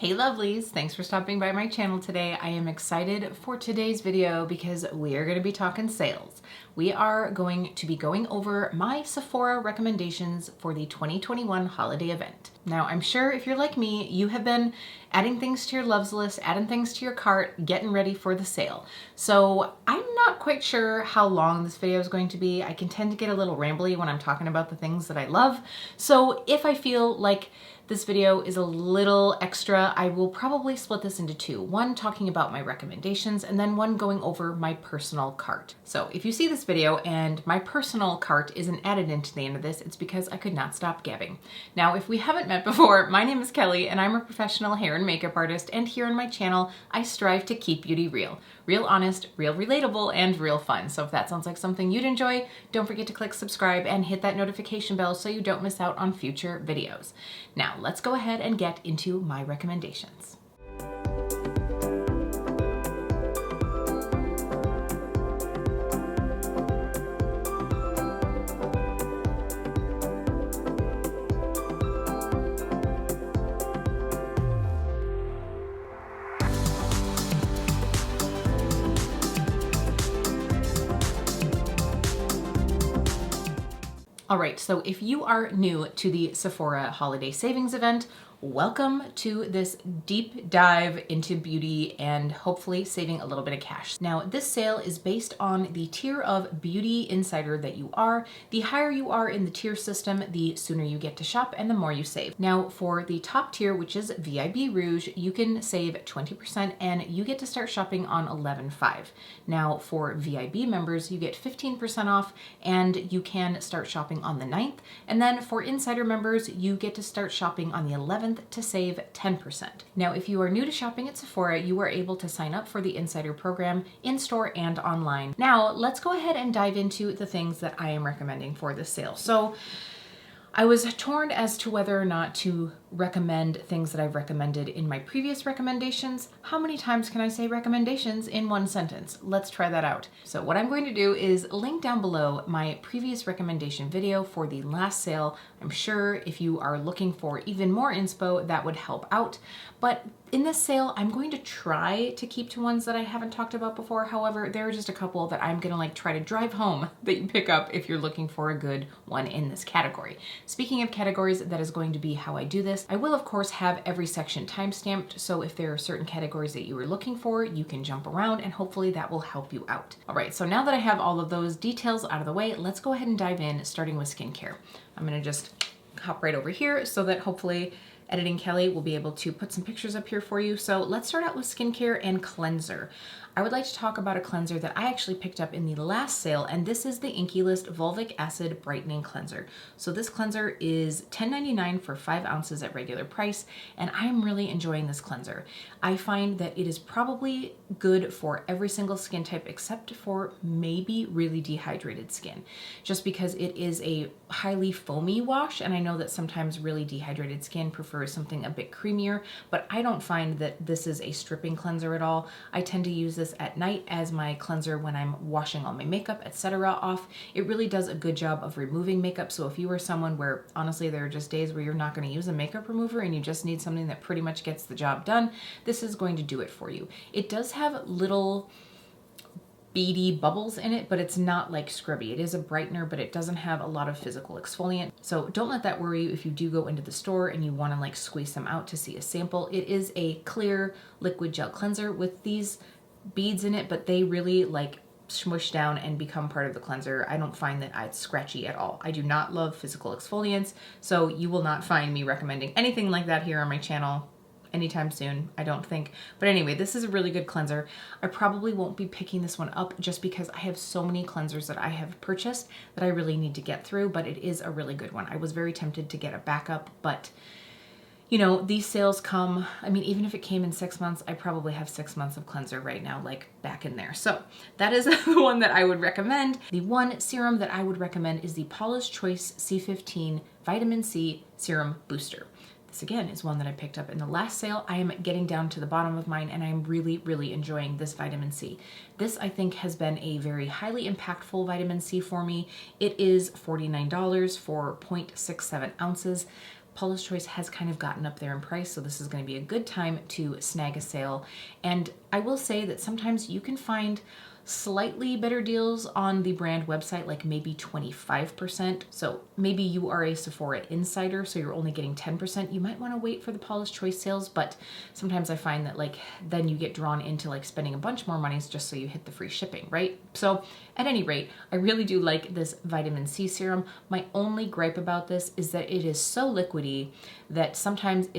Hey lovelies, thanks for stopping by my channel today. I am excited for today's video because we are going to be talking sales. We are going to be going over my Sephora recommendations for the 2021 holiday event. Now, I'm sure if you're like me, you have been adding things to your loves list, adding things to your cart, getting ready for the sale. So I'm not quite sure how long this video is going to be. I can tend to get a little rambly when I'm talking about the things that I love. So if I feel like this video is a little extra, I will probably split this into two. One talking about my recommendations and then one going over my personal cart. So if you see this video and my personal cart isn't added into the end of this, it's because I could not stop gabbing. Now, if we haven't met before, my name is Kelly and I'm a professional hair and makeup artist, and here on my channel, I strive to keep beauty real. Real honest, real relatable, and real fun. So if that sounds like something you'd enjoy, don't forget to click subscribe and hit that notification bell so you don't miss out on future videos. Now, let's go ahead and get into my recommendations. All right, so if you are new to the Sephora Holiday Savings event, welcome to this deep dive into beauty and hopefully saving a little bit of cash. Now, this sale is based on the tier of beauty insider that you are. The higher you are in the tier system, the sooner you get to shop and the more you save. Now, for the top tier, which is VIB Rouge, you can save 20% and you get to start shopping on 11/5. Now, for VIB members, you get 15% off and you can start shopping on the 9th. And then for insider members, you get to start shopping on the 11th to save 10%. Now, if you are new to shopping at Sephora, you are able to sign up for the insider program in-store and online. Now, let's go ahead and dive into the things that I am recommending for this sale. So I was torn as to whether or not to recommend things that I've recommended in my previous recommendations. How many times can I say recommendations in one sentence? Let's try that out. So what I'm going to do is link down below my previous recommendation video for the last sale. I'm sure if you are looking for even more inspo, that would help out. But in this sale, I'm going to try to keep to ones that I haven't talked about before. However, there are just a couple that I'm gonna try to drive home that you pick up if you're looking for a good one in this category. Speaking of categories, that is going to be how I do this. I will of course have every section timestamped, so if there are certain categories that you were looking for, you can jump around and hopefully that will help you out. All right, so now that I have all of those details out of the way, let's go ahead and dive in, starting with skincare. I'm gonna just hop right over here so that hopefully Editing Kelly will be able to put some pictures up here for you. So let's start out with skincare and cleanser. I would like to talk about a cleanser that I actually picked up in the last sale, and this is the Inkey List Fulvic Acid Brightening Cleanser. So this cleanser is $10.99 for 5 ounces at regular price, and I am really enjoying this cleanser. I find that it is probably good for every single skin type except for maybe really dehydrated skin, just because it is a highly foamy wash, and I know that sometimes really dehydrated skin prefers something a bit creamier, but I don't find that this is a stripping cleanser at all. I tend to use this at night as my cleanser when I'm washing all my makeup, etc. off. It really does a good job of removing makeup. So if you are someone where honestly there are just days where you're not going to use a makeup remover and you just need something that pretty much gets the job done, this is going to do it for you. It does have little beady bubbles in it, but it's not like scrubby. It is a brightener, but it doesn't have a lot of physical exfoliant. So don't let that worry you if you do go into the store and you want to squeeze them out to see a sample. It is a clear liquid gel cleanser with these beads in it, but they really smush down and become part of the cleanser. I don't find that it's scratchy at all. I do not love physical exfoliants, so you will not find me recommending anything like that here on my channel anytime soon, I don't think. But anyway, this is a really good cleanser. I probably won't be picking this one up just because I have so many cleansers that I have purchased that I really need to get through, but it is a really good one. I was very tempted to get a backup, but you know, these sales come, I mean, even if it came in 6 months, I probably have 6 months of cleanser right now, back in there. So that is the one that I would recommend. The one serum that I would recommend is the Paula's Choice C15 Vitamin C Serum Booster. This again is one that I picked up in the last sale. I am getting down to the bottom of mine and I'm really, really enjoying this vitamin C. This I think has been a very highly impactful vitamin C for me. It is $49 for 0.67 ounces. Paula's Choice has kind of gotten up there in price, so this is going to be a good time to snag a sale. And I will say that sometimes you can find slightly better deals on the brand website, like maybe 25%. So maybe you are a Sephora insider, so you're only getting 10%. You might want to wait for the Paula's Choice sales, but sometimes I find that like then you get drawn into like spending a bunch more money just so you hit the free shipping, right? So at any rate, I really do like this vitamin C serum. My only gripe about this is that it is so liquidy that sometimes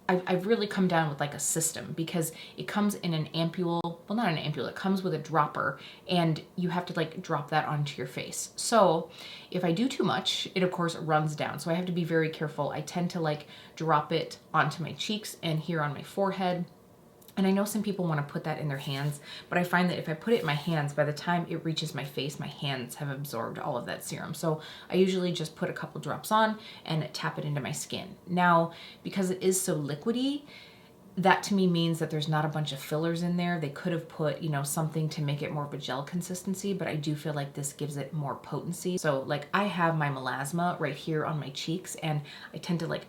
I've really come down with like a system, because it comes in an ampule, well, not an ampule, it comes with a dropper, and you have to like drop that onto your face. So if I do too much, it of course runs down. So I have to be very careful. I tend to like drop it onto my cheeks and here on my forehead. And I know some people want to put that in their hands, but I find that if I put it in my hands, by the time it reaches my face, my hands have absorbed all of that serum. So I usually just put a couple drops on and tap it into my skin. Now, because it is so liquidy, that to me means that there's not a bunch of fillers in there. They could have put, you know, something to make it more of a gel consistency, but I do feel like this gives it more potency. So like I have my melasma right here on my cheeks, and I tend to like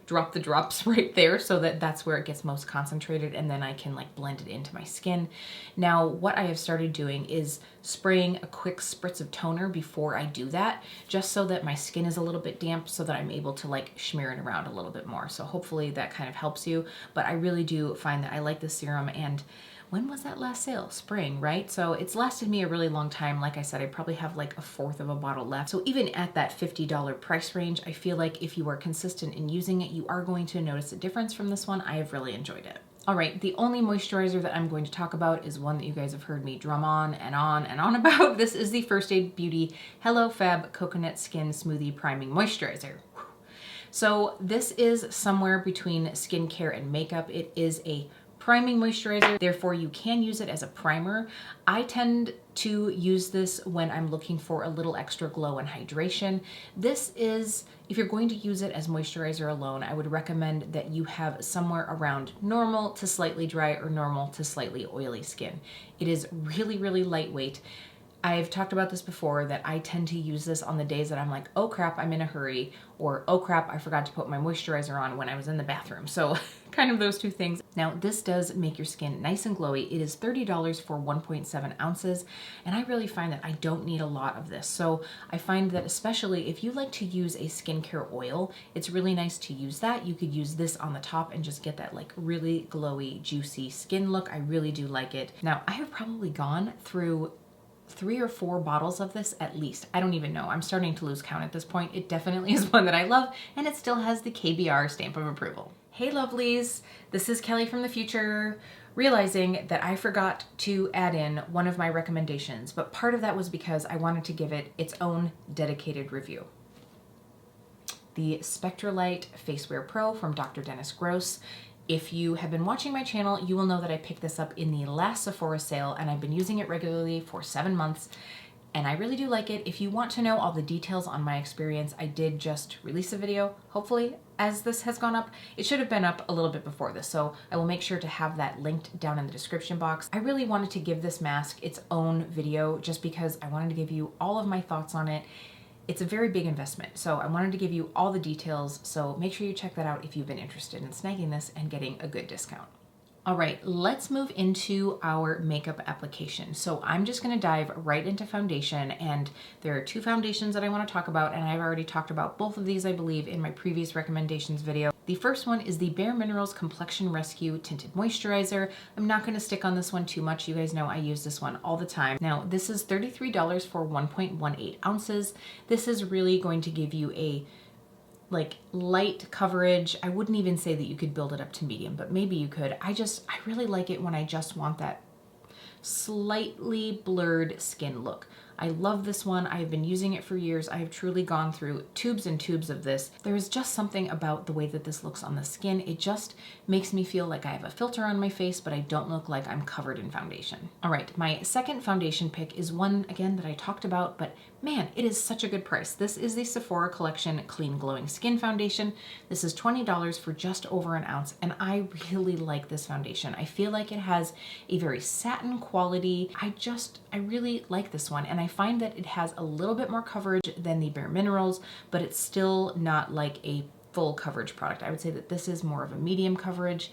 drop the drops right there so that that's where it gets most concentrated, and then I can like blend it into my skin. Now, what I have started doing is spraying a quick spritz of toner before I do that, just so that my skin is a little bit damp so that I'm able to like smear it around a little bit more. So hopefully that kind of helps you, but I really do find that I like this serum. And when was that last sale? Spring, right? So it's lasted me a really long time. Like I said, I probably have like a fourth of a bottle left. So even at that $50 price range, I feel like if you are consistent in using it, you are going to notice a difference from this one. I have really enjoyed it. All right, the only moisturizer that I'm going to talk about is one that you guys have heard me drum on and on and on about. This is the First Aid Beauty Hello Fab Coconut Skin Smoothie Priming Moisturizer. So this is somewhere between skincare and makeup. It is a priming moisturizer, therefore you can use it as a primer. I tend to use this when I'm looking for a little extra glow and hydration. This is, if you're going to use it as moisturizer alone, I would recommend that you have somewhere around normal to slightly dry or normal to slightly oily skin. It is really, really lightweight. I've talked about this before, that I tend to use this on the days that I'm like, oh crap, I'm in a hurry, or oh crap, I forgot to put my moisturizer on when I was in the bathroom. So kind of those two things. Now this does make your skin nice and glowy. It is $30 for 1.7 ounces. And I really find that I don't need a lot of this. So I find that especially if you like to use a skincare oil, it's really nice to use that. You could use this on the top and just get that like really glowy, juicy skin look. I really do like it. Now I have probably gone through 3 or 4 bottles of this at least. I don't even know. I'm starting to lose count at this point. It definitely is one that I love, and it still has the KBR stamp of approval. Hey lovelies, this is Kelly from the future, realizing that I forgot to add in one of my recommendations, but part of that was because I wanted to give it its own dedicated review. The Spectralite Face Wear Pro from Dr. Dennis Gross. If you have been watching my channel, you will know that I picked this up in the last Sephora sale, and I've been using it regularly for 7 months, and I really do like it. If you want to know all the details on my experience, I did just release a video, hopefully, as this has gone up. It should have been up a little bit before this, so I will make sure to have that linked down in the description box. I really wanted to give this mask its own video just because I wanted to give you all of my thoughts on it. It's a very big investment, so I wanted to give you all the details, so make sure you check that out if you've been interested in snagging this and getting a good discount. All right, let's move into our makeup application. So I'm just gonna dive right into foundation, and there are 2 foundations that I wanna talk about, and I've already talked about both of these, I believe, in my previous recommendations video. The first one is the Bare Minerals Complexion Rescue Tinted Moisturizer. I'm not gonna stick on this one too much. You guys know I use this one all the time. Now, this is $33 for 1.18 ounces. This is really going to give you a like light coverage. I wouldn't even say that you could build it up to medium, but maybe you could. I really like it when I just want that slightly blurred skin look. I love this one. I have been using it for years. I have truly gone through tubes and tubes of this. There is just something about the way that this looks on the skin. It just makes me feel like I have a filter on my face, but I don't look like I'm covered in foundation. All right, my second foundation pick is one, again, that I talked about, but man, it is such a good price. This is the Sephora Collection Clean Glowing Skin Foundation. This is $20 for just over an ounce, and I really like this foundation. I feel like it has a very satin quality. I really like this one, and I find that it has a little bit more coverage than the Bare Minerals, but it's still not like a full coverage product. I would say that this is more of a medium coverage.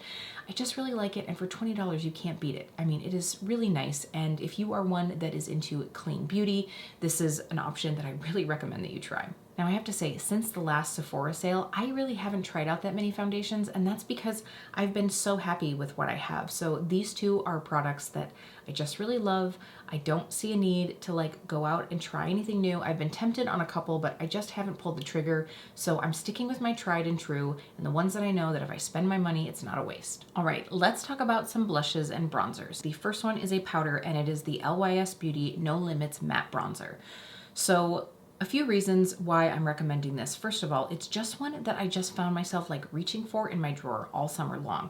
I just really like it, and for $20 you can't beat it. I mean, it is really nice, and if you are one that is into clean beauty, this is an option that I really recommend that you try. Now I have to say, since the last Sephora sale, I really haven't tried out that many foundations, and that's because I've been so happy with what I have. So these two are products that I just really love. I don't see a need to like go out and try anything new. I've been tempted on a couple, but I just haven't pulled the trigger. So I'm sticking with my tried and true, and the ones that I know that if I spend my money, it's not a waste. All right, let's talk about some blushes and bronzers. The first one is a powder, and it is the LYS Beauty No Limits Matte Bronzer. So a few reasons why I'm recommending this. First of all, it's just one that I just found myself like reaching for in my drawer all summer long.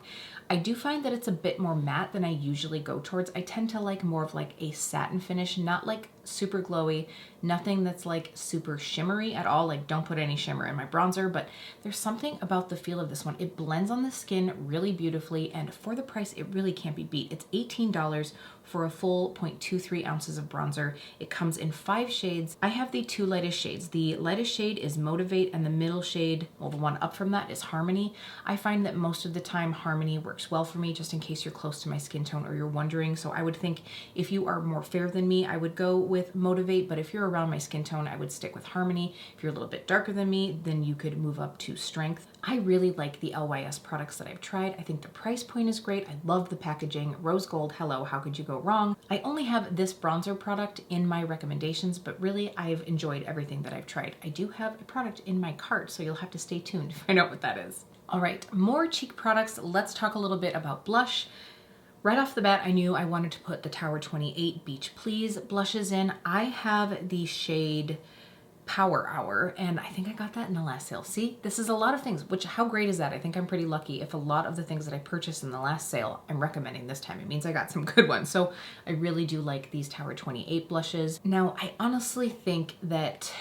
I do find that it's a bit more matte than I usually go towards. I tend to like more of like a satin finish, not like super glowy, nothing that's like super shimmery at all. Like, don't put any shimmer in my bronzer, but there's something about the feel of this one. It blends on the skin really beautifully, and for the price, it really can't be beat. It's $18 for a full 0.23 ounces of bronzer. It comes in 5 shades. I have the 2 lightest shades. The lightest shade is Motivate, and the middle shade, well, the one up from that is Harmony. I find that most of the time Harmony works well for me, just in case you're close to my skin tone or you're wondering. So I would think if you are more fair than me, I would go with Motivate, but if you're around my skin tone, I would stick with Harmony. If you're a little bit darker than me, then you could move up to Strength. I really like the LYS products that I've tried. I think the price point is great. I love the packaging. Rose gold, hello, how could you go wrong? I only have this bronzer product in my recommendations, but really I've enjoyed everything that I've tried. I do have a product in my cart, so you'll have to stay tuned to find out what that is. All right, more cheek products. Let's talk a little bit about blush. Right off the bat, I knew I wanted to put the Tower 28 Beach Please blushes in. I have the shade Power Hour, and I think I got that in the last sale. See, this is a lot of things, which how great is that? I think I'm pretty lucky if a lot of the things that I purchased in the last sale, I'm recommending this time. It means I got some good ones. So I really do like these Tower 28 blushes. Now, I honestly think that,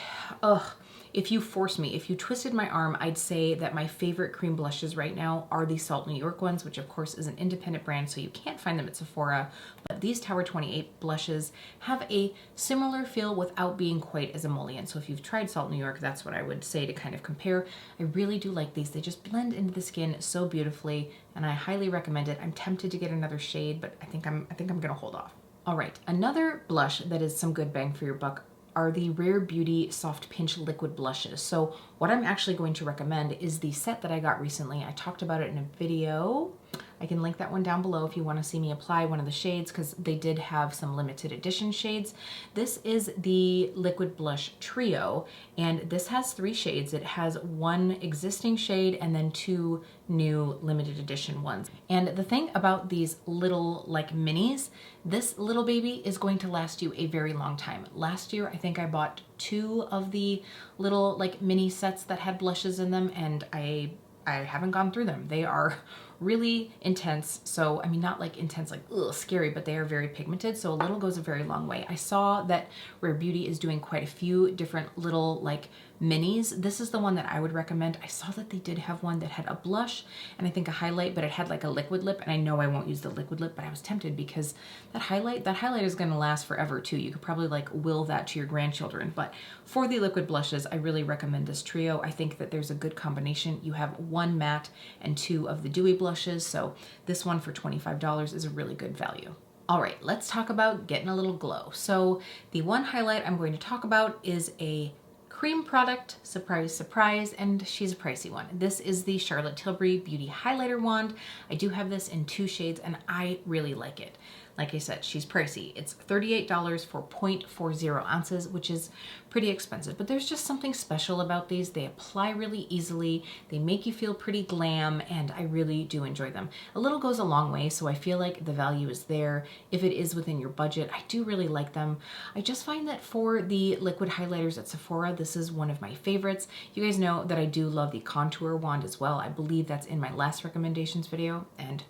if you forced me, if you twisted my arm, I'd say that my favorite cream blushes right now are the Salt New York ones, which of course is an independent brand, so you can't find them at Sephora. But these Tower 28 blushes have a similar feel without being quite as emollient. So if you've tried Salt New York, that's what I would say to kind of compare. I really do like these. They just blend into the skin so beautifully, and I highly recommend it. I'm tempted to get another shade, but I think I'm gonna hold off. All right, another blush that is some good bang for your buck are the Rare Beauty Soft Pinch Liquid Blushes. So what I'm actually going to recommend is the set that I got recently. I talked about it in a video. I can link that one down below if you want to see me apply one of the shades, because they did have some limited edition shades. This is the Liquid Blush Trio, and this has 3 shades. It has 1 existing shade and then 2 new limited edition ones. And the thing about these little like minis, this little baby is going to last you a very long time. Last year, I think I bought 2 of the little like mini sets that had blushes in them, and I haven't gone through them. They are really intense. So, I mean, not like intense, like ugh, scary, but they are very pigmented. So a little goes a very long way. I saw that Rare Beauty is doing quite a few different little like minis. This is the one that I would recommend. I saw that they did have one that had a blush and I think a highlight, but it had like a liquid lip, and I know I won't use the liquid lip, but I was tempted because that highlight is going to last forever too. You could probably like will that to your grandchildren, but for the liquid blushes, I really recommend this trio. I think that there's a good combination. You have 1 matte and 2 of the dewy blushes, so this one for $25 is a really good value. All right, let's talk about getting a little glow. So the one highlight I'm going to talk about is a cream product, surprise, surprise, and she's a pricey one. This is the Charlotte Tilbury Beauty Highlighter Wand. I do have this in 2 shades, and I really like it. Like I said, she's pricey. It's $38 for 0.40 ounces, which is pretty expensive, but there's just something special about these. They apply really easily. They make you feel pretty glam, and I really do enjoy them. A little goes a long way, so I feel like the value is there. If it is within your budget, I do really like them. I just find that for the liquid highlighters at Sephora, this is one of my favorites. You guys know that I do love the contour wand as well. I believe that's in my last recommendations video, and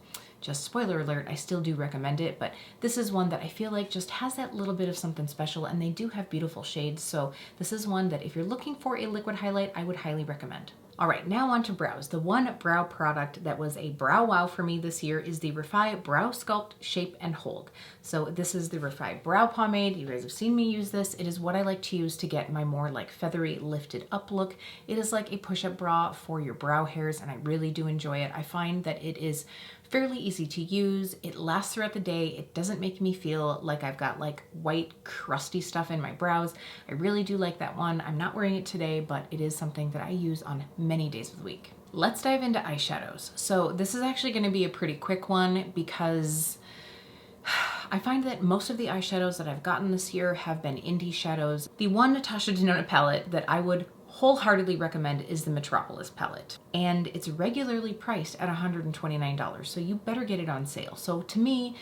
just spoiler alert, I still do recommend it, but this is one that I feel like just has that little bit of something special, and they do have beautiful shades, so this is one that if you're looking for a liquid highlight, I would highly recommend. All right, now on to brows. The one brow product that was a brow wow for me this year is the Refi Brow Sculpt Shape and Hold. So this is the Refi Brow Pomade. You guys have seen me use this. It is what I like to use to get my more like feathery lifted up look. It is like a push-up bra for your brow hairs, and I really do enjoy it. I find that it is fairly easy to use. It lasts throughout the day. It doesn't make me feel like I've got like white crusty stuff in my brows. I really do like that one. I'm not wearing it today, but it is something that I use on many days of the week. Let's dive into eyeshadows. So this is actually going to be a pretty quick one because I find that most of the eyeshadows that I've gotten this year have been indie shadows. The one Natasha Denona palette that I would wholeheartedly recommend is the Metropolis palette, and it's regularly priced at $129, so you better get it on sale. So to me,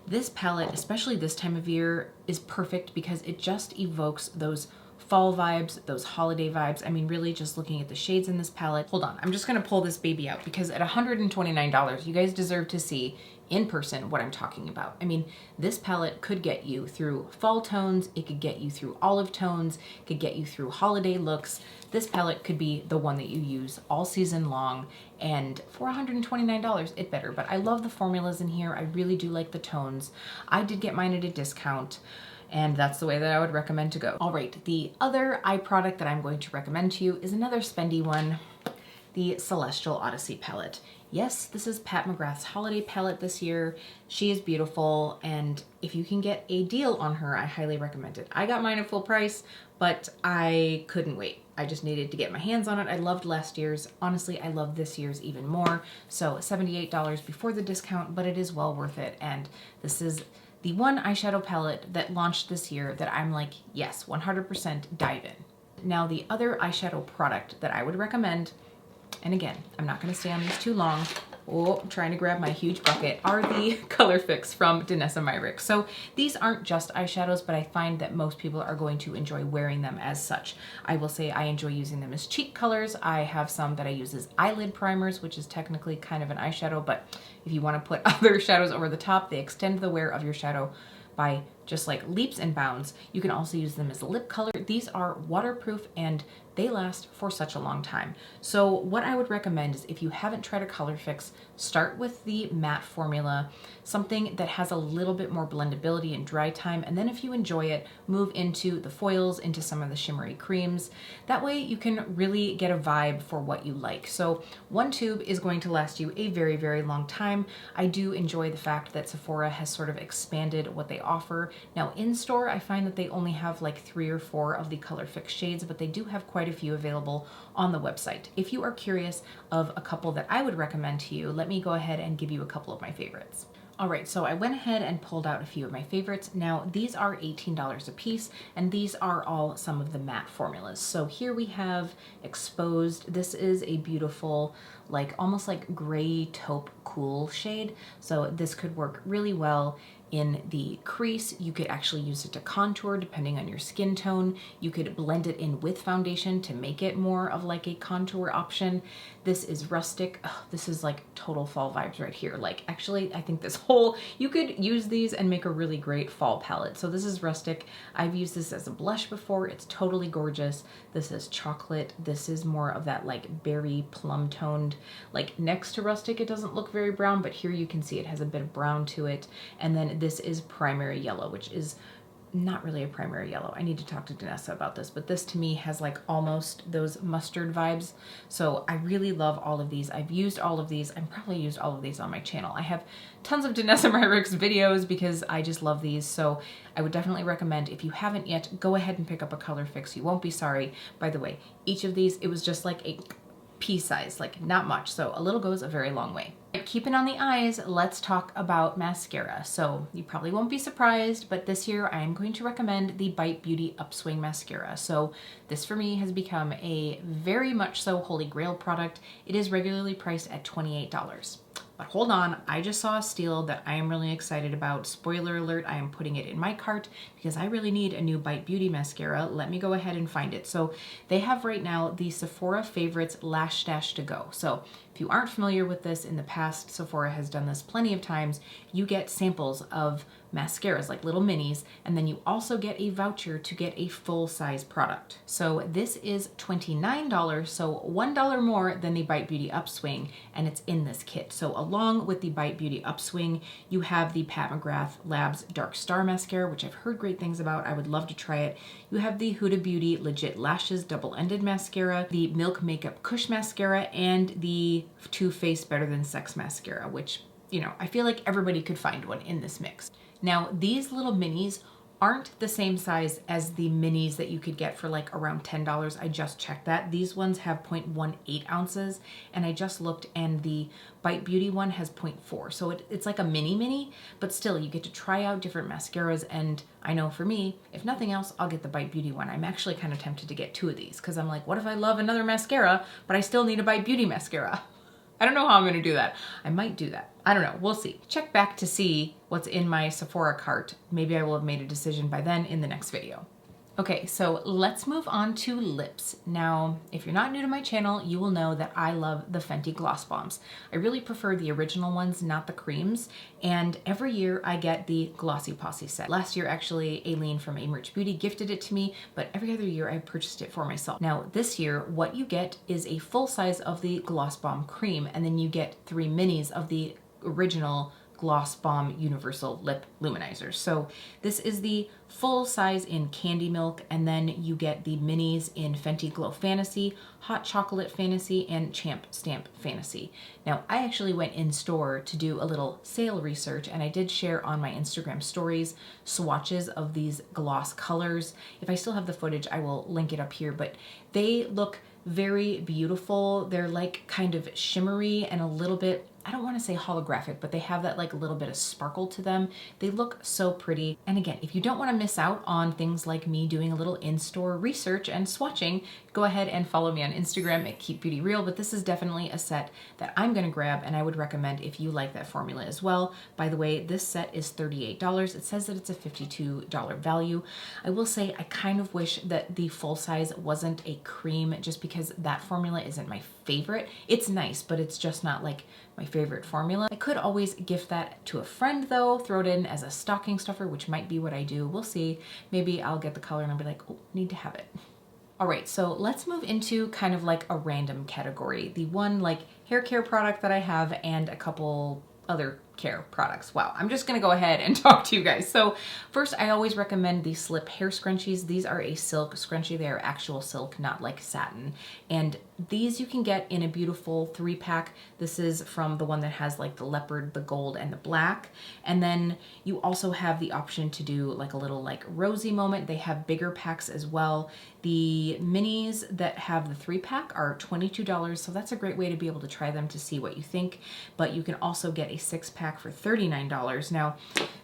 this palette, especially this time of year, is perfect because it just evokes those fall vibes, those holiday vibes. I mean, really just looking at the shades in this palette. Hold on, I'm just gonna pull this baby out because at $129, you guys deserve to see in person what I'm talking about. I mean, this palette could get you through fall tones, it could get you through olive tones, it could get you through holiday looks. This palette could be the one that you use all season long, and for $129, it better. But I love the formulas in here. I really do like the tones. I did get mine at a discount, and that's the way that I would recommend to go. All right, the other eye product that I'm going to recommend to you is another spendy one, the Celestial Odyssey palette. Yes, this is Pat McGrath's holiday palette this year. She is beautiful, and if you can get a deal on her, I highly recommend it. I got mine at full price, but I couldn't wait. I just needed to get my hands on it. I loved last year's. Honestly, I love this year's even more. So $78 before the discount, but it is well worth it. And this is the one eyeshadow palette that launched this year that I'm like, yes, 100% dive in. Now, the other eyeshadow product that I would recommend, and again, I'm not gonna stay on these too long. Oh, I'm trying to grab my huge bucket, are the Color Fix from Danessa Myrich. So these aren't just eyeshadows, but I find that most people are going to enjoy wearing them as such. I will say I enjoy using them as cheek colors. I have some that I use as eyelid primers, which is technically kind of an eyeshadow, but if you wanna put other shadows over the top, they extend the wear of your shadow by just like leaps and bounds. You can also use them as a lip color. These are waterproof and they last for such a long time. So what I would recommend is if you haven't tried a Color Fix, start with the matte formula, something that has a little bit more blendability and dry time. And then if you enjoy it, move into the foils, into some of the shimmery creams. That way you can really get a vibe for what you like. So one tube is going to last you a very, very long time. I do enjoy the fact that Sephora has sort of expanded what they offer. Now in store, I find that they only have like 3 or 4 of the Color Fix shades, but they do have quite a few available on the website. If you are curious of a couple that I would recommend to you, let me go ahead and give you a couple of my favorites. All right, so I went ahead and pulled out a few of my favorites. Now these are $18 a piece, and these are all some of the matte formulas. So here we have Exposed. This is a beautiful, like almost like gray taupe cool shade. So this could work really well in the crease. You could actually use it to contour depending on your skin tone. You could blend it in with foundation to make it more of like a contour option. This is Rustic. Oh, this is like total fall vibes right here. Like actually, I think this whole, you could use these and make a really great fall palette. So this is Rustic. I've used this as a blush before. It's totally gorgeous. This is Chocolate. This is more of that like berry plum toned, like next to Rustic, it doesn't look very brown, but here you can see it has a bit of brown to it. And then this is Primary Yellow, which is not really a primary yellow. I need to talk to Danessa about this, but this to me has like almost those mustard vibes. So I really love all of these. I've used all of these. I've probably used all of these on my channel. I have tons of Danessa Myrich's videos because I just love these. So I would definitely recommend, if you haven't yet, go ahead and pick up a Color Fix. You won't be sorry. By the way, each of these, it was just like a pea size, like not much. So a little goes a very long way. Keeping on the eyes, let's talk about mascara. So you probably won't be surprised, but this year I am going to recommend the Bite Beauty Upswing Mascara. So this for me has become a very much so holy grail product. It is regularly priced at $28. But hold on, I just saw a steal that I am really excited about. Spoiler alert, I am putting it in my cart because I really need a new Bite Beauty mascara. Let me go ahead and find it. So they have right now the Sephora Favorites Lash Stash to Go. So if you aren't familiar with this, in the past, Sephora has done this plenty of times. You get samples of mascaras, like little minis, and then you also get a voucher to get a full-size product. So this is $29, so $1 more than the Bite Beauty Upswing, and it's in this kit. So along with the Bite Beauty Upswing, you have the Pat McGrath Labs Dark Star Mascara, which I've heard great things about. I would love to try it. You have the Huda Beauty Legit Lashes Double-Ended Mascara, the Milk Makeup Kush Mascara, and the Too Faced Better Than Sex Mascara, which, you know, I feel like everybody could find one in this mix. Now, these little minis aren't the same size as the minis that you could get for like around $10. I just checked that. These ones have 0.18 ounces, and I just looked, and the Bite Beauty one has 0.4. So it's like a mini, but still you get to try out different mascaras. And I know for me, if nothing else, I'll get the Bite Beauty one. I'm actually kind of tempted to get 2 of these because I'm like, what if I love another mascara, but I still need a Bite Beauty mascara? I don't know how I'm gonna do that. I might do that. I don't know, we'll see. Check back to see what's in my Sephora cart. Maybe I will have made a decision by then in the next video. Okay, so let's move on to lips. Now, if you're not new to my channel, you will know that I love the Fenty Gloss Bombs. I really prefer the original ones, not the creams, and every year I get the Glossy Posse set. Last year, actually, Aileen from A Merch Beauty gifted it to me, but every other year I purchased it for myself. Now, this year, what you get is a full size of the Gloss Bomb cream, and then you get 3 minis of the original Gloss Bomb Universal Lip Luminizers. So this is the full size in Candy Milk, and then you get the minis in Fenty Glow Fantasy, Hot Chocolate Fantasy, and Champ Stamp Fantasy. Now, I actually went in store to do a little sale research, and I did share on my Instagram stories swatches of these gloss colors. If I still have the footage, I will link it up here, but they look very beautiful. They're like kind of shimmery and a little bit, I don't want to say holographic, but they have that like a little bit of sparkle to them. They look so pretty. And again, if you don't want to miss out on things like me doing a little in-store research and swatching, go ahead and follow me on Instagram at KEEPBEAUTYREAL. But this is definitely a set that I'm going to grab, and I would recommend if you like that formula as well. By the way, this set is $38. It says that it's a $52 value. I will say I kind of wish that the full size wasn't a cream, just because that formula isn't my favorite. It's nice, but it's just not like my favorite formula. I could always gift that to a friend though, throw it in as a stocking stuffer, which might be what I do. We'll see. Maybe I'll get the color and I'll be like, oh, need to have it. All right, so let's move into kind of like a random category. The one like hair care product that I have and a couple other care products. Wow, I'm just gonna go ahead and talk to you guys. So first, I always recommend the Slip hair scrunchies. These are a silk scrunchie. They are actual silk, not like satin. And these you can get in a beautiful 3-pack. This is from the one that has like the leopard, the gold, and the black. And then you also have the option to do like a little like rosy moment. They have bigger packs as well. The minis that have the 3-pack are $22, so that's a great way to be able to try them to see what you think. But you can also get a 6-pack for $39. Now,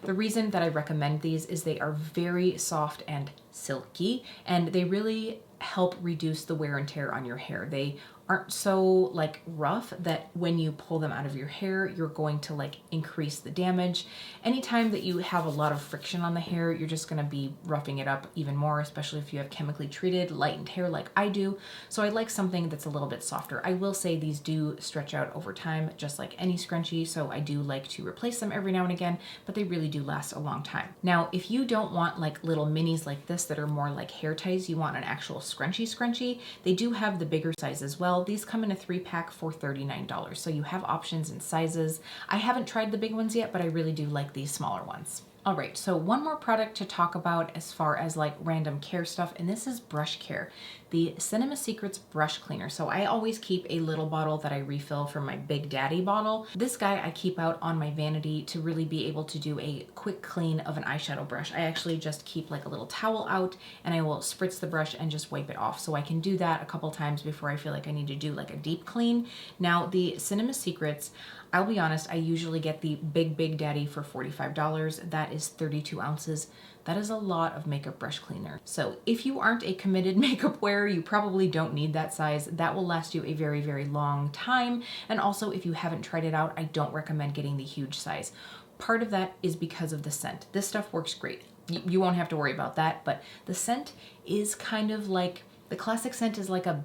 the reason that I recommend these is they are very soft and silky, and they really help reduce the wear and tear on your hair. They aren't so like rough that when you pull them out of your hair, you're going to like increase the damage. Anytime that you have a lot of friction on the hair, you're just gonna be roughing it up even more, especially if you have chemically treated, lightened hair like I do. So I like something that's a little bit softer. I will say these do stretch out over time, just like any scrunchie, so I do like to replace them every now and again, but they really do last a long time. Now, if you don't want like little minis like this that are more like hair ties, you want an actual scrunchie, they do have the bigger size as well. These come in a 3-pack for $39. So you have options and sizes. I haven't tried the big ones yet, but I really do like these smaller ones. All right, so one more product to talk about as far as like random care stuff, and this is brush care, the Cinema Secrets brush cleaner. So I always keep a little bottle that I refill from my Big Daddy bottle. This guy I keep out on my vanity to really be able to do a quick clean of an eyeshadow brush. I actually just keep like a little towel out, and I will spritz the brush and just wipe it off. So I can do that a couple times before I feel like I need to do like a deep clean. Now the Cinema Secrets, I'll be honest, I usually get the Big Daddy for $45. That is 32 ounces. That is a lot of makeup brush cleaner. So if you aren't a committed makeup wearer, you probably don't need that size. That will last you a very, very long time. And also, if you haven't tried it out, I don't recommend getting the huge size. Part of that is because of the scent. This stuff works great. You won't have to worry about that, but the scent is kind of like, the classic scent is like a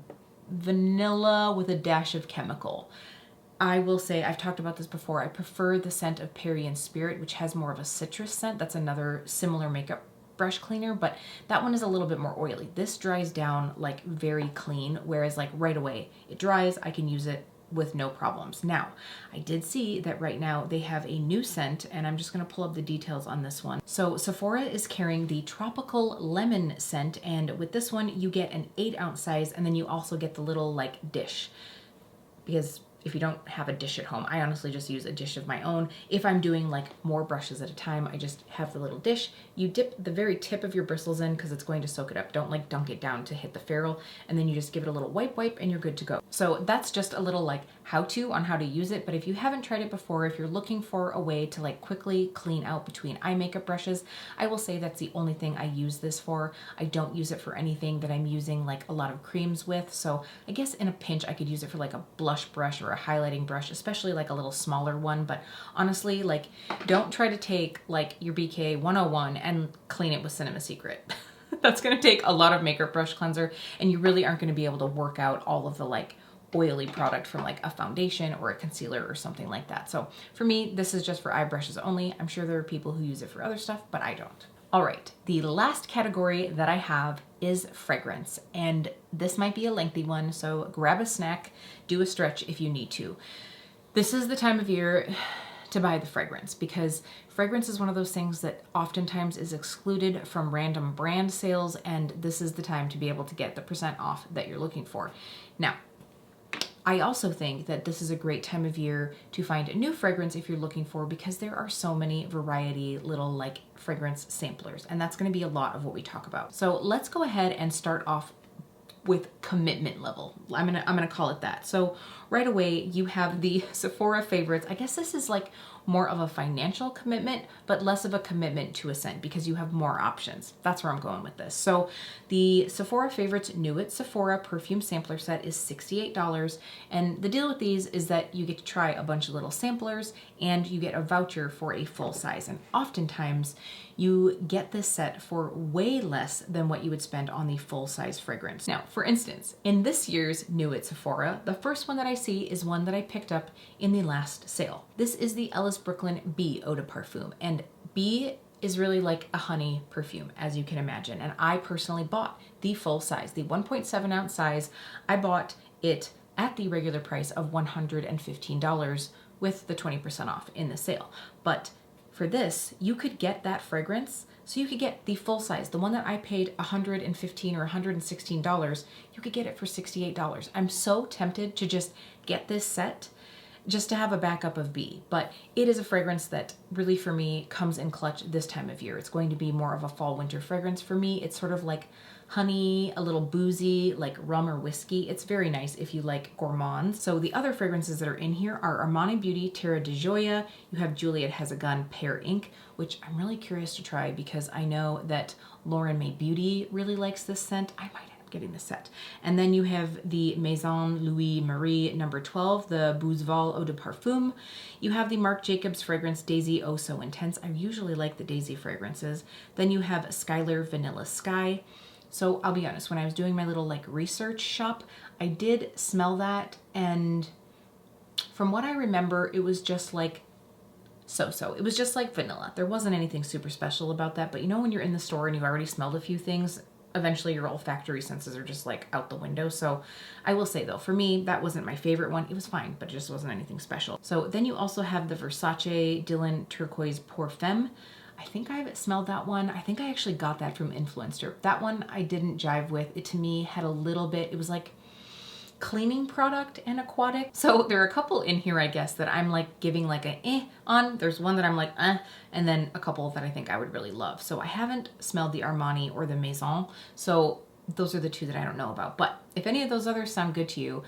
vanilla with a dash of chemical. I will say, I've talked about this before, I prefer the scent of Perry and Spirit, which has more of a citrus scent. That's another similar makeup brush cleaner, but that one is a little bit more oily. This dries down like very clean, whereas like right away it dries, I can use it with no problems. Now, I did see that right now they have a new scent, and I'm just gonna pull up the details on this one. So Sephora is carrying the Tropical Lemon scent, and with this one you get an 8-ounce size, and then you also get the little like dish, because if you don't have a dish at home, I honestly just use a dish of my own. If I'm doing like more brushes at a time, I just have the little dish. You dip the very tip of your bristles in because it's going to soak it up. Don't like dunk it down to hit the ferrule, and then you just give it a little wipe and you're good to go. So that's just a little like how-to on how to use it. But if you haven't tried it before, if you're looking for a way to like quickly clean out between eye makeup brushes, I will say that's the only thing I use this for. I don't use it for anything that I'm using like a lot of creams with. So I guess in a pinch, I could use it for like a blush brush or a highlighting brush, especially like a little smaller one. But honestly, like, don't try to take like your BK 101 and clean it with Cinema Secret. That's gonna take a lot of makeup brush cleanser, and you really aren't gonna be able to work out all of the like oily product from like a foundation or a concealer or something like that. So for me, this is just for eye brushes only. I'm sure there are people who use it for other stuff, but I don't. All right, the last category that I have is fragrance, and this might be a lengthy one, so grab a snack, do a stretch if you need to. This is the time of year to buy the fragrance, because fragrance is one of those things that oftentimes is excluded from random brand sales, and this is the time to be able to get the % off that you're looking for. Now, I also think that this is a great time of year to find a new fragrance if you're looking for, because there are so many variety little like fragrance samplers, and that's going to be a lot of what we talk about. So let's go ahead and start off with commitment level. I'm gonna call it that. So right away you have the Sephora favorites. I guess this is like more of a financial commitment, but less of a commitment to a scent because you have more options. That's where I'm going with this. So the Sephora favorites New It Sephora perfume sampler set is $68. And the deal with these is that you get to try a bunch of little samplers and you get a voucher for a full size. And oftentimes you get this set for way less than what you would spend on the full size fragrance. Now, for instance, in this year's New It Sephora, the first one that I see is one that I picked up in the last sale. This is the Ellis Brooklyn Bee Eau de Parfum, and Bee is really like a honey perfume, as you can imagine. And I personally bought the full size, the 1.7 ounce size. I bought it at the regular price of $115 with the 20% off in the sale. But for this, you could get that fragrance. So you could get the full size, the one that I paid $115 or $116, you could get it for $68. I'm so tempted to just get this set just to have a backup of Bee, but it is a fragrance that really for me comes in clutch this time of year. It's going to be more of a fall winter fragrance for me. It's sort of like honey, a little boozy, like rum or whiskey. It's very nice if you like gourmands. So the other fragrances that are in here are Armani Beauty Terra di Gioia. You have Juliet Has a Gun Pear Ink, which I'm really curious to try because I know that Lauren May Beauty really likes this scent. I might getting the set. And then you have the Maison Louis Marie number 12, the Bouzeval Eau de Parfum. You have the Marc Jacobs fragrance Daisy Oh So Intense. I usually like the Daisy fragrances. Then you have Skylar Vanilla Sky. So I'll be honest, when I was doing my little like research shop, I did smell that, and from what I remember, it was just like so-so. It was just like vanilla. There wasn't anything super special about that, but you know when you're in the store and you've already smelled a few things, eventually your olfactory senses are just like out the window. So I will say though, for me, that wasn't my favorite one. It was fine, but it just wasn't anything special. So then you also have the Versace Dylan Turquoise Pour Femme. I think I've smelled that one. I think I actually got that from Influencer. That one I didn't jive with. It to me had a little bit, it was like cleaning product and aquatic. So there are a couple in here, I guess, that I'm like giving like a on. There's one that I'm like and then a couple that I think I would really love. So I haven't smelled the Armani or the Maison. So those are the two that I don't know about. But if any of those others sound good to you,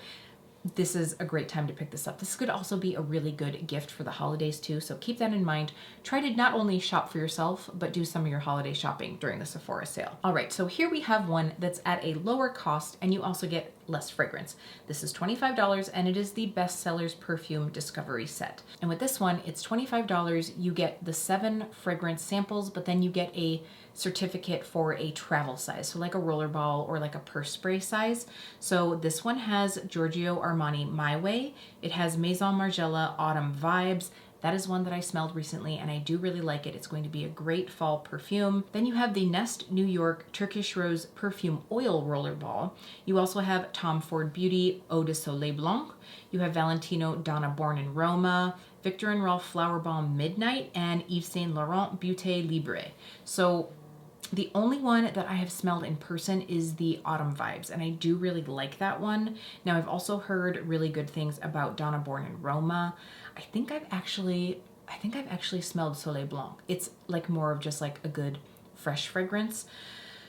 this is a great time to pick this up. This could also be a really good gift for the holidays too, so keep that in mind. Try to not only shop for yourself, but do some of your holiday shopping during the Sephora sale. All right, so here we have one that's at a lower cost, and you also get less fragrance. This is $25 and it is the Best Sellers Perfume Discovery Set. And with this one, it's $25. You get the 7 fragrance samples, but then you get a certificate for a travel size. So like a rollerball or like a purse spray size. So this one has Giorgio Armani My Way. It has Maison Margiela Autumn Vibes. That is one that I smelled recently and I do really like it. It's going to be a great fall perfume. Then you have the Nest New York Turkish Rose Perfume Oil Rollerball. You also have Tom Ford Beauty Eau de Soleil Blanc. You have Valentino Donna Born in Roma, Viktor and Rolf Flower Balm Midnight, and Yves Saint Laurent Beauté Libre. So the only one that I have smelled in person is the Autumn Vibes, and I do really like that one. Now, I've also heard really good things about Donna Born in Roma. I think I've actually smelled Soleil Blanc. It's like more of just like a good fresh fragrance.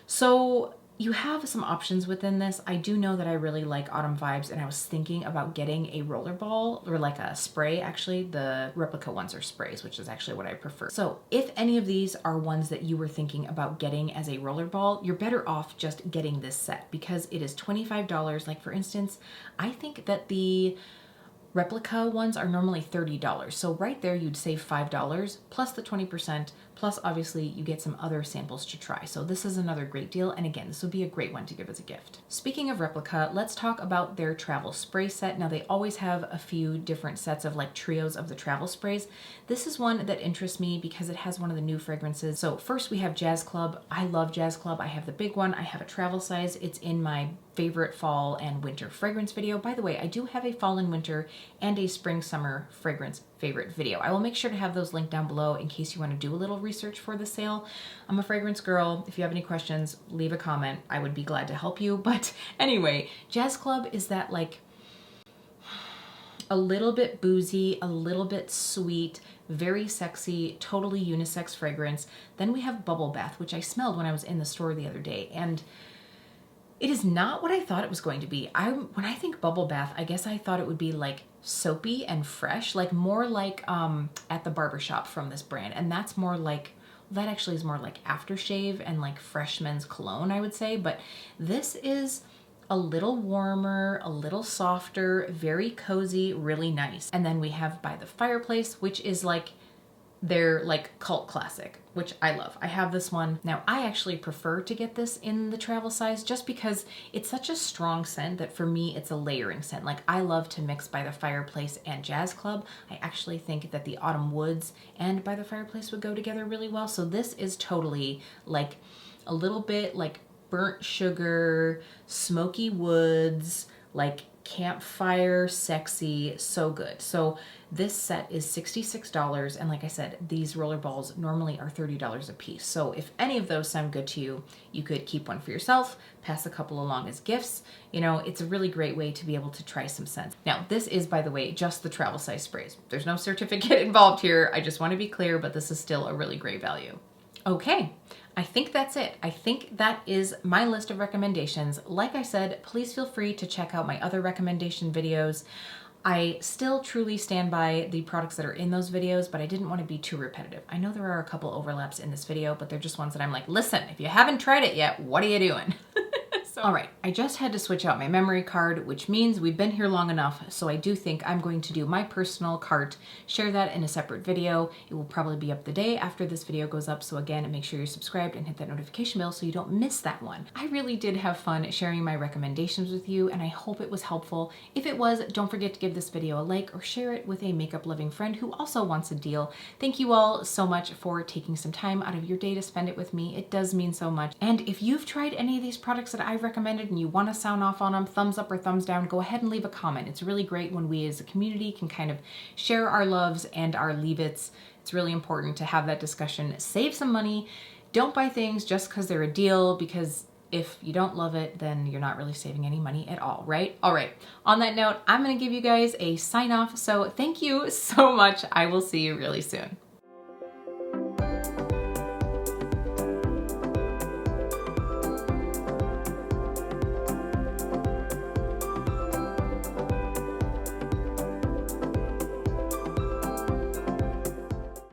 So you have some options within this. I do know that I really like Autumn Vibes, and I was thinking about getting a rollerball or like a spray. Actually, the replica ones are sprays, which is actually what I prefer. So if any of these are ones that you were thinking about getting as a rollerball, you're better off just getting this set because it is $25. Like for instance, I think that the replica ones are normally $30. So right there, you'd save $5 plus the 20%, plus obviously you get some other samples to try. So this is another great deal. And again, this would be a great one to give as a gift. Speaking of replica, let's talk about their travel spray set. Now they always have a few different sets of like trios of the travel sprays. This is one that interests me because it has one of the new fragrances. So first we have Jazz Club. I love Jazz Club. I have the big one. I have a travel size. It's in my favorite fall and winter fragrance video. By the way, I do have a fall and winter and a spring summer fragrance favorite video. I will make sure to have those linked down below in case you want to do a little research for the sale. I'm a fragrance girl. If you have any questions, leave a comment. I would be glad to help you. But anyway, Jazz Club is that like a little bit boozy, a little bit sweet, very sexy, totally unisex fragrance. Then we have Bubble Bath, which I smelled when I was in the store the other day, and it is not what I thought it was going to be. When I think bubble bath, I guess I thought it would be like soapy and fresh, like more like at the barbershop from this brand. And that's more like, that actually is more like aftershave and like fresh men's cologne, I would say. But this is a little warmer, a little softer, very cozy, really nice. And then we have By the Fireplace, which is like their like cult classic, which I love. I have this one. Now I actually prefer to get this in the travel size just because it's such a strong scent that for me it's a layering scent. Like I love to mix By the Fireplace and Jazz Club. I actually think that the Autumn Woods and By the Fireplace would go together really well. So this is totally like a little bit like burnt sugar, smoky woods, like campfire, sexy, so good. So this set is $66, and like I said, these roller balls normally are $30 a piece. So if any of those sound good to you, you could keep one for yourself, pass a couple along as gifts. You know, it's a really great way to be able to try some scents. Now, this is, by the way, just the travel size sprays. There's no certificate involved here. I just want to be clear, but this is still a really great value. Okay, I think that's it. I think that is my list of recommendations. Like I said, please feel free to check out my other recommendation videos. I still truly stand by the products that are in those videos, but I didn't want to be too repetitive. I know there are a couple overlaps in this video, but they're just ones that I'm like, listen, if you haven't tried it yet, what are you doing? All right, I just had to switch out my memory card, which means we've been here long enough, so I do think I'm going to do my personal cart, share that in a separate video. It will probably be up the day after this video goes up, so again, make sure you're subscribed and hit that notification bell so you don't miss that one. I really did have fun sharing my recommendations with you, and I hope it was helpful. If it was, don't forget to give this video a like or share it with a makeup-loving friend who also wants a deal. Thank you all so much for taking some time out of your day to spend it with me. It does mean so much. And if you've tried any of these products that I've recommended and you want to sound off on them, thumbs up or thumbs down, go ahead and leave a comment. It's really great when we as a community can kind of share our loves and our leave-its. It's really important to have that discussion. Save some money. Don't buy things just because they're a deal, because if you don't love it, then you're not really saving any money at all, right? All right, on that note, I'm going to give you guys a sign off. So thank you so much. I will see you really soon.